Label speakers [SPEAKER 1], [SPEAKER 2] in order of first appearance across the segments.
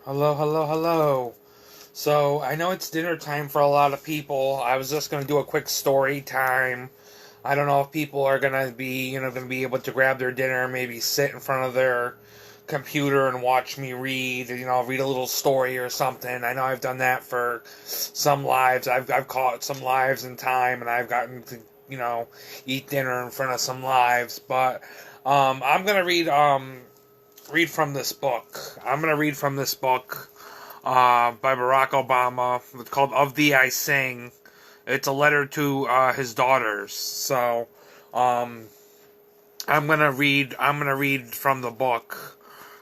[SPEAKER 1] Hello, hello, hello. So, I know it's dinner time for a lot of people. I was just going to do a quick story time. I don't know if people are going to be, going to be able to grab their dinner, maybe sit in front of their computer and watch me read, read a little story or something. I know I've done that for some lives. I've caught some lives in time and I've gotten to, eat dinner in front of some lives. But I'm going to read from this book. I'm going to read from this book by Barack Obama. It's called "Of Thee I Sing." It's a letter to his daughters. So, I'm gonna read. I'm gonna read from the book.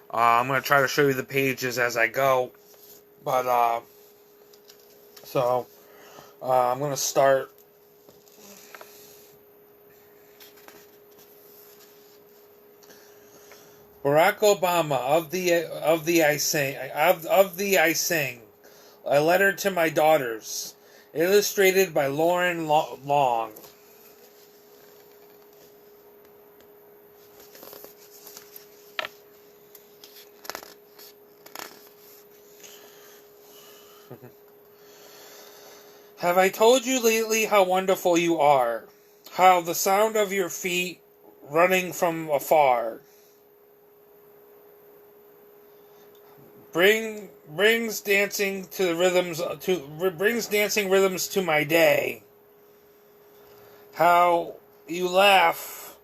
[SPEAKER 1] I'm gonna try to show you the pages as I go. But so I'm gonna start. Barack Obama, of the I sing, of the I sing, a letter to my daughters, illustrated by Lauren Long. Have I told you lately how wonderful you are? How the sound of your feet running from afar brings dancing to the rhythms to brings dancing rhythms to my day. How you laugh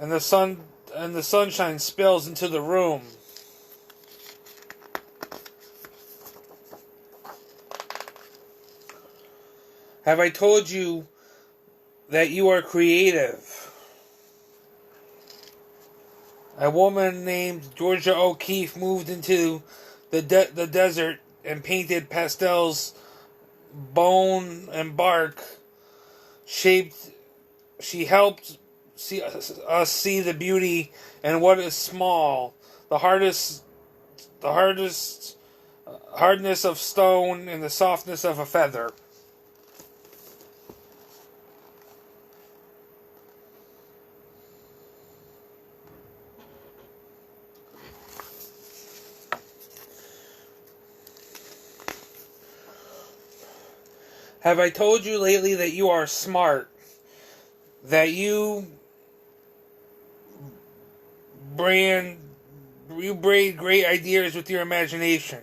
[SPEAKER 1] and the sunshine spills into the room. Have I told you that you are creative? A woman named Georgia O'Keeffe moved into the desert and painted pastels, bone and bark shaped. She helped us see the beauty in what is small, the hardest hardness of stone and the softness of a feather. Have I told you lately that you are smart? That brand you braid great ideas with your imagination.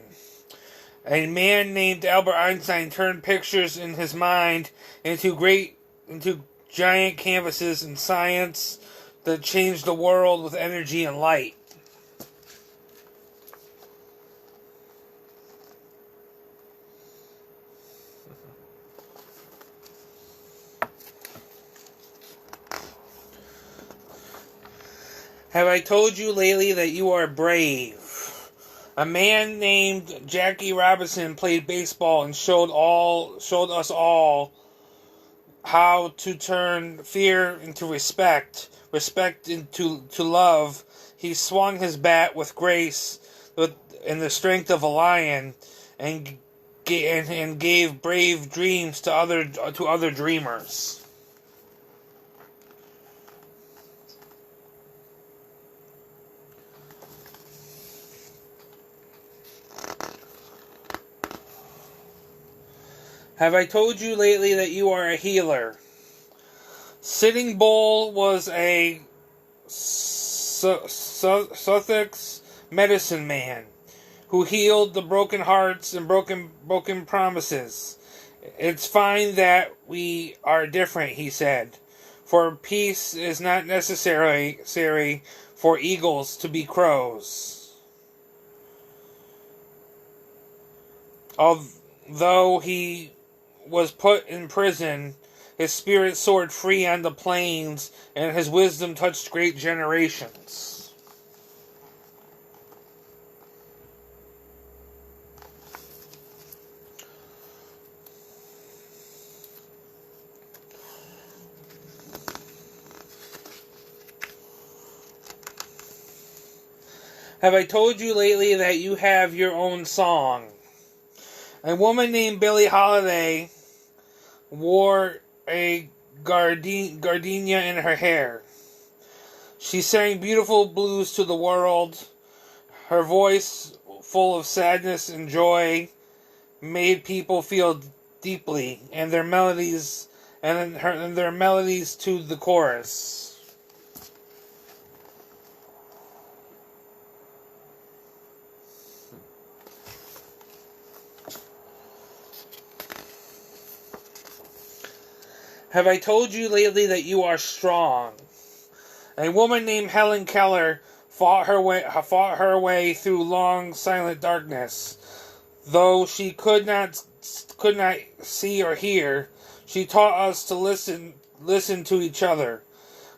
[SPEAKER 1] A man named Albert Einstein turned pictures in his mind into giant canvases in science that changed the world with energy and light. Have I told you lately that you are brave? A man named Jackie Robinson played baseball and showed us all how to turn fear into respect into love. He swung his bat with grace and the strength of a lion, and gave brave dreams to other dreamers. Have I told you lately that you are a healer? Sitting Bull was a Sussex medicine man who healed the broken hearts and broken promises. It's fine that we are different, he said, for peace is not necessary for eagles to be crows. Although he was put in prison, his spirit soared free on the plains, and his wisdom touched great generations. Have I told you lately that you have your own song? A woman named Billie Holiday wore a gardenia in her hair. She sang beautiful blues to the world. Her voice full of sadness and joy, made people feel deeply, and their melodies to the chorus. Have I told you lately that you are strong? A woman named Helen Keller fought her way through long, silent darkness. Though she could not see or hear, she taught us to listen to each other.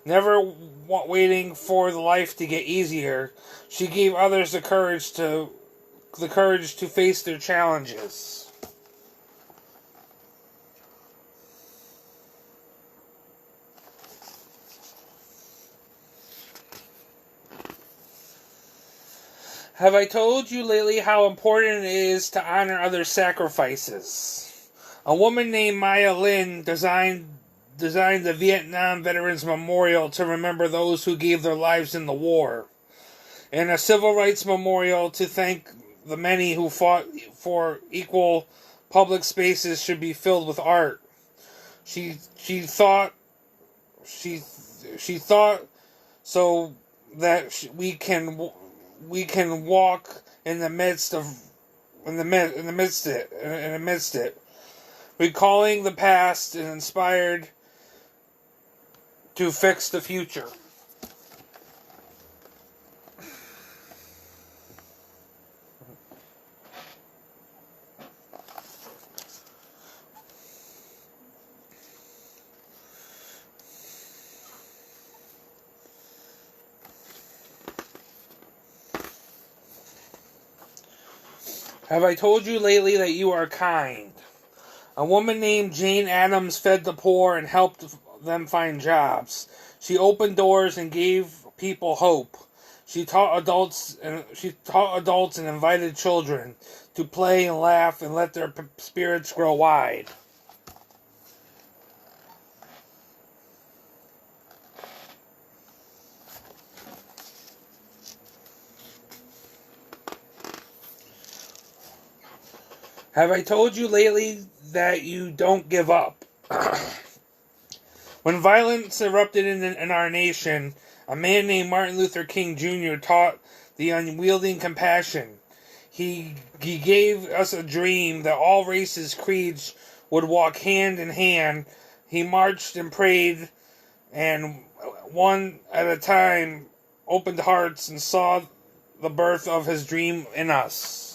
[SPEAKER 1] Never waiting for the life to get easier, she gave others the courage to face their challenges. Have I told you lately how important it is to honor other sacrifices? A woman named Maya Lin designed the Vietnam Veterans Memorial to remember those who gave their lives in the war, and a civil rights memorial to thank the many who fought for equal public spaces should be filled with art. She thought so that we can walk amidst it, recalling the past and inspired to fix the future. Have I told you lately that you are kind? A woman named Jane Addams fed the poor and helped them find jobs. She opened doors and gave people hope. She taught adults and invited children to play and laugh and let their spirits grow wide. Have I told you lately that you don't give up? When violence erupted in our nation, a man named Martin Luther King Jr. taught the unyielding compassion. He gave us a dream that all races, creeds would walk hand in hand. He marched and prayed, and one at a time opened hearts and saw the birth of his dream in us.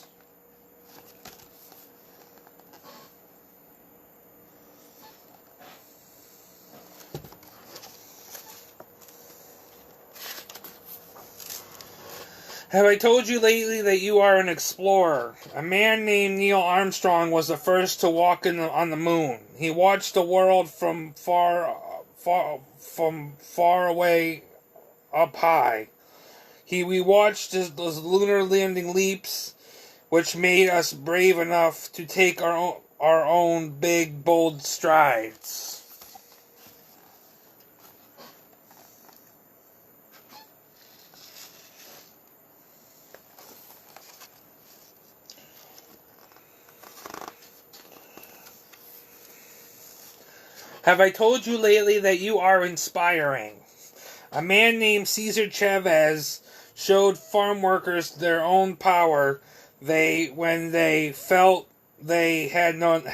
[SPEAKER 1] Have I told you lately that you are an explorer? A man named Neil Armstrong was the first to walk on the moon. He watched the world from far away up high. We watched those lunar landing leaps, which made us brave enough to take our own big, bold strides. Have I told you lately that you are inspiring? A man named Cesar Chavez showed farm workers their own power when they felt they had none.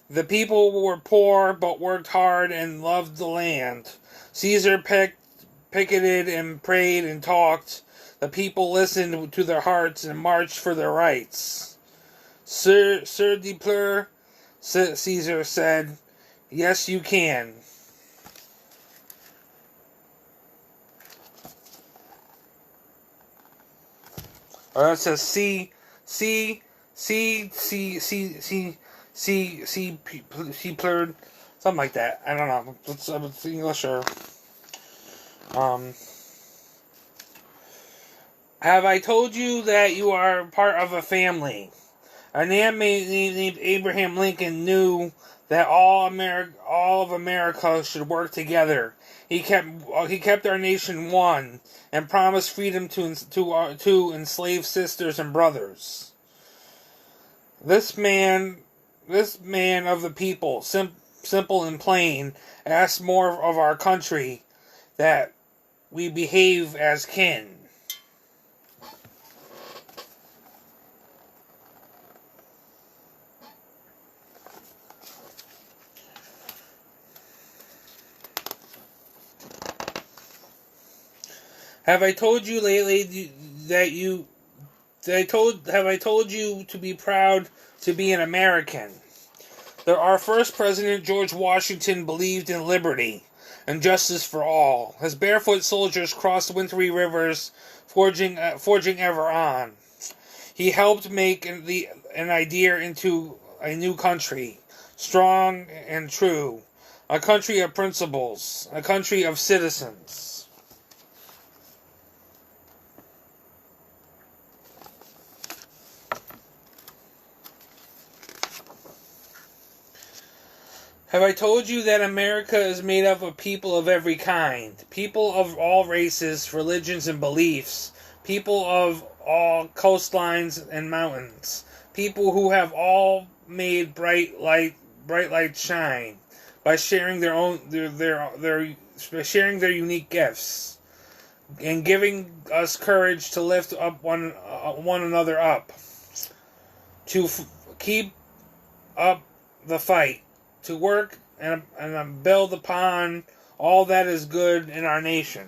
[SPEAKER 1] The people were poor but worked hard and loved the land. Caesar picketed and prayed and talked. The people listened to their hearts and marched for their rights. Sir de pleur, Caesar said, yes, you can. Or it says C plurred, something like that. I don't know. It's English or Have I told you that you are part of a family? A man named Abraham Lincoln knew that all of America should work together. He kept our nation one and promised freedom to enslaved sisters and brothers. This man of the people, simple and plain, asks more of our country, that we behave as kin. Have I told you lately have I told you to be proud to be an American? Our first president, George Washington, believed in liberty and justice for all. His barefoot soldiers crossed wintry rivers, forging ever on. He helped make an idea into a new country, strong and true, a country of principles, a country of citizens. Have I told you that America is made up of people of every kind, people of all races, religions, and beliefs, people of all coastlines and mountains, people who have all made bright light shine by sharing sharing their unique gifts and giving us courage to lift up one another up, to keep up the fight, to work and build upon all that is good in our nation.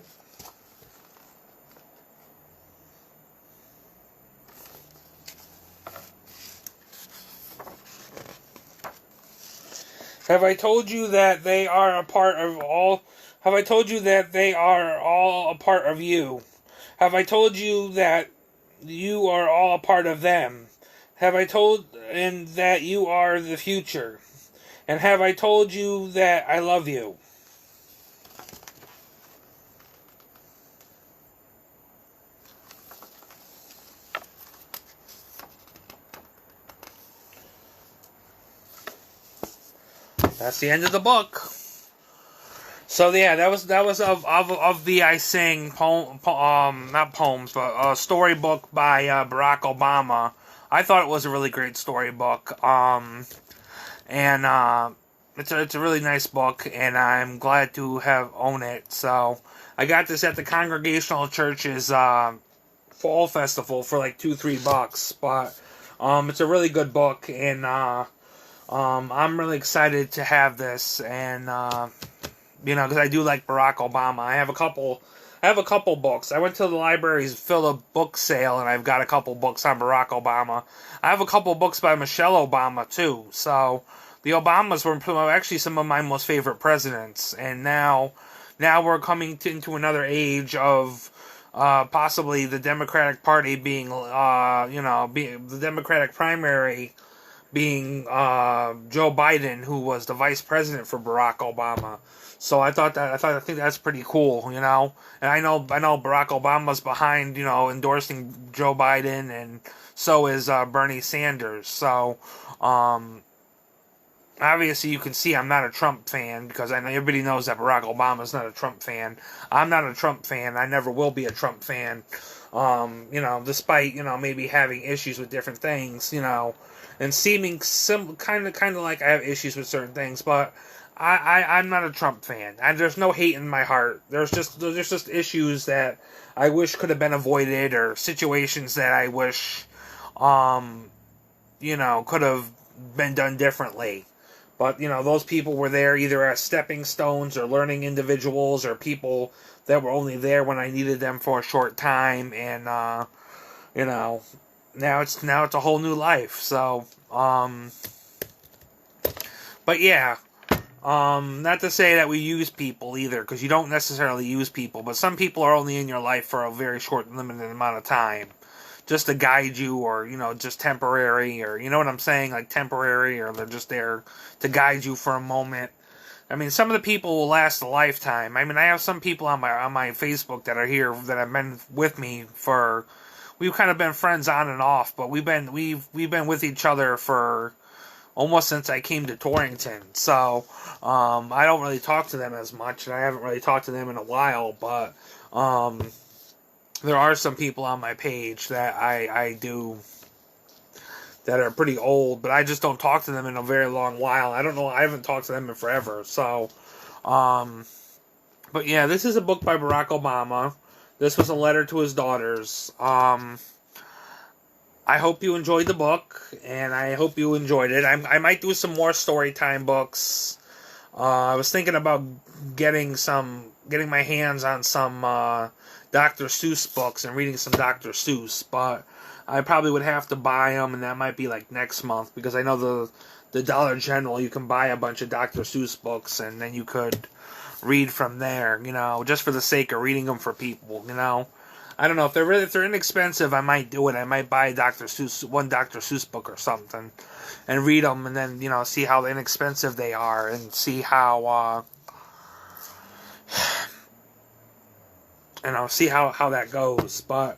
[SPEAKER 1] Have I told you that they are a part of all? Have I told you that they are all a part of you? Have I told you that you are all a part of them? Have I told and that you are the future? And have I told you that I love you? That's the end of the book. So yeah, that was of the I Sing not poems, but a storybook by Barack Obama. I thought it was a really great storybook. And it's a really nice book, and I'm glad to have owned it. So I got this at the Congregational Church's Fall Festival for like $2-3, but it's a really good book, and I'm really excited to have this, and because I do like Barack Obama. I have a couple books. I went to the library's Philip book sale, and I've got a couple books on Barack Obama. I have a couple books by Michelle Obama too. So the Obamas were actually some of my most favorite presidents, and now we're coming into another age of possibly the Democratic Party being the Democratic primary being Joe Biden, who was the vice president for Barack Obama. So I think that's pretty cool, and I know Barack Obama's behind, endorsing Joe Biden, and so is Bernie Sanders. So obviously you can see I'm not a Trump fan, because I know everybody knows that Barack Obama's not a Trump fan. I'm not a Trump fan. I never will be a Trump fan. Despite maybe having issues with different things, and seeming kind of like I have issues with certain things, but I'm not a Trump fan. There's no hate in my heart. There's just issues that I wish could have been avoided, or situations that I wish, could have been done differently. But, those people were there either as stepping stones or learning individuals, or people that were only there when I needed them for a short time, and, now it's a whole new life. So, but yeah, not to say that we use people either, because you don't necessarily use people, but some people are only in your life for a very short, limited amount of time, just to guide you, or, just temporary, or, you know what I'm saying, like temporary, or they're just there to guide you for a moment. I mean, some of the people will last a lifetime. I mean, I have some people on my Facebook that are here that have been with me for, we've kind of been friends on and off, but we've been with each other for almost since I came to Torrington. So I don't really talk to them as much, and I haven't really talked to them in a while. But there are some people on my page that I do that are pretty old, but I just don't talk to them in a very long while. I don't know. I haven't talked to them in forever. So, but yeah, this is a book by Barack Obama. This was a letter to his daughters. I hope you enjoyed the book, and I hope you enjoyed it. I might do some more story time books. I was thinking about getting my hands on some Dr. Seuss books and reading some Dr. Seuss, but I probably would have to buy them, and that might be like next month, because I know the Dollar General, you can buy a bunch of Dr. Seuss books, and then you could read from there, just for the sake of reading them for people, I don't know, if they're inexpensive, I might do it. I might buy one Dr. Seuss book or something, and read them, and then, see how inexpensive they are, and see how, see how that goes. But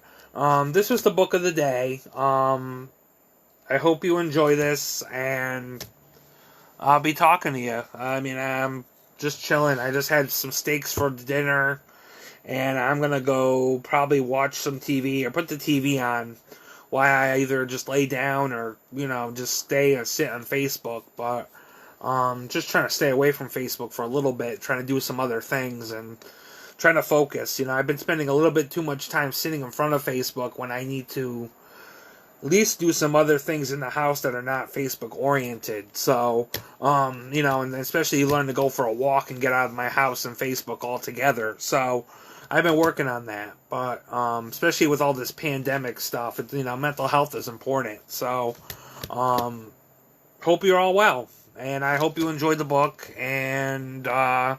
[SPEAKER 1] this was the book of the day. I hope you enjoy this, and I'll be talking to you. I mean, I'm just chilling. I just had some steaks for dinner, and I'm gonna go probably watch some TV or put the TV on while I either just lay down or just stay and sit on Facebook. But just trying to stay away from Facebook for a little bit, trying to do some other things and trying to focus. I've been spending a little bit too much time sitting in front of Facebook when I need to at least do some other things in the house that are not Facebook oriented. So, and especially you learn to go for a walk and get out of my house and Facebook altogether. So, I've been working on that. But, especially with all this pandemic stuff, mental health is important. So, hope you're all well. And I hope you enjoyed the book. And, yeah.